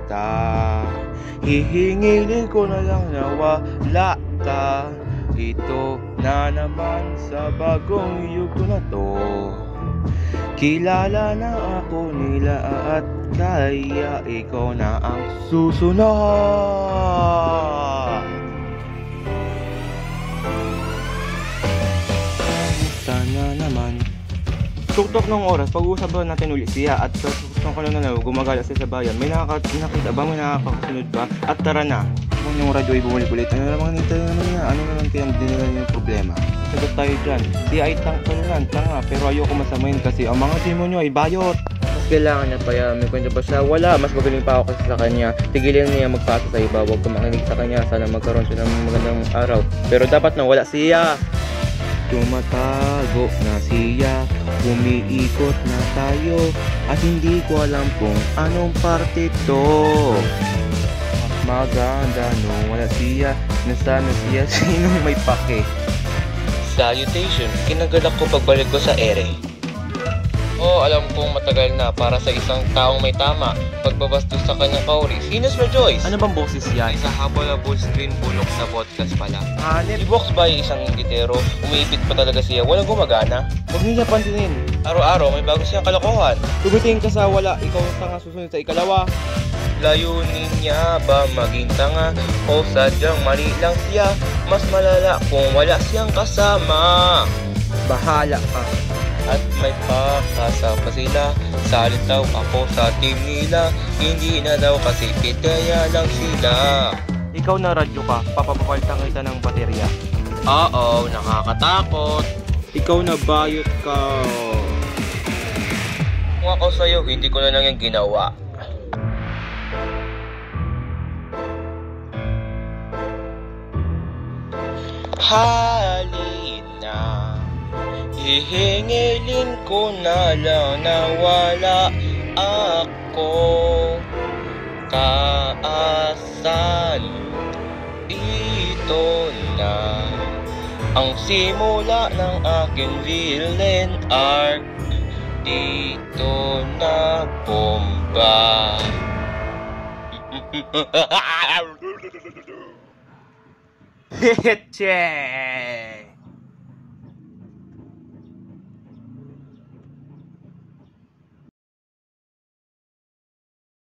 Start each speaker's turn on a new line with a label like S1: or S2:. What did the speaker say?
S1: kita. Hihingilin ko na lang na wala ka. Ito na naman sa bagong yugo na to. Kilala na ako nila at kaya ikaw na ang susunod. Sana naman. Tuktok ng oras, pag-uusapan natin ulit siya at gusto ko na gumagala siya sa bayan. May nakakita ba? May nakakasunod ba? At tara na. Kung yung radyo ay bumalik ulit, ano naman nito naman niya? Ano naman kaya dinala niya yung problema? Sagot tayo dyan. Di ay tanga, pero ayoko masamayin kasi ang mga demonyo ay bayot. Mas kailangan niya pa yan. May kwento ba siya? Wala. Mas magaling pa ako kasi sa kanya. Tigilin niya magpasa sa iba. Huwag ka makinig sa kanya. Sana magkaroon siya ng magandang araw. Pero dapat na wala siya. Tumatago na siya, umiikot na tayo, at hindi ko alam kung anong parte to. Maganda nung wala siya, nasana siya, sino may pake. Salutation, kinagalak ko pagbalik ko sa ere. Alam kong matagal na para sa isang taong may tama. Pagbabastos sa kanyang kauri, Venus Rejoice. Ano bang boses yan? Isa habol-habol screen bulok na podcast pala. I-box by isang gitero, umiipit pa talaga siya, walang gumagana. Huwag niya pantinin. Araw-araw may bago siyang kalokohan. Tugutin ka sa wala, ikaw ang tanga susunod sa ikalawa. Layunin niya ba maging tanga o sadyang mali lang siya? Mas malala kung wala siyang kasama. Bahala ka. At may pakasama sila. Salit daw ako sa team nila. Hindi na daw kasi pitaya lang sila. Ikaw na radyo ka, papapapalitan kita ng baterya. Oo, nakakatakot. Ikaw na bayot ka. Kung ako sa'yo, hindi ko na lang yung ginawa. Halina, hihingilin ko na lang na wala ako. Kaasan, ito na ang simula ng aking villain arc. Dito na bomba. Hehehe.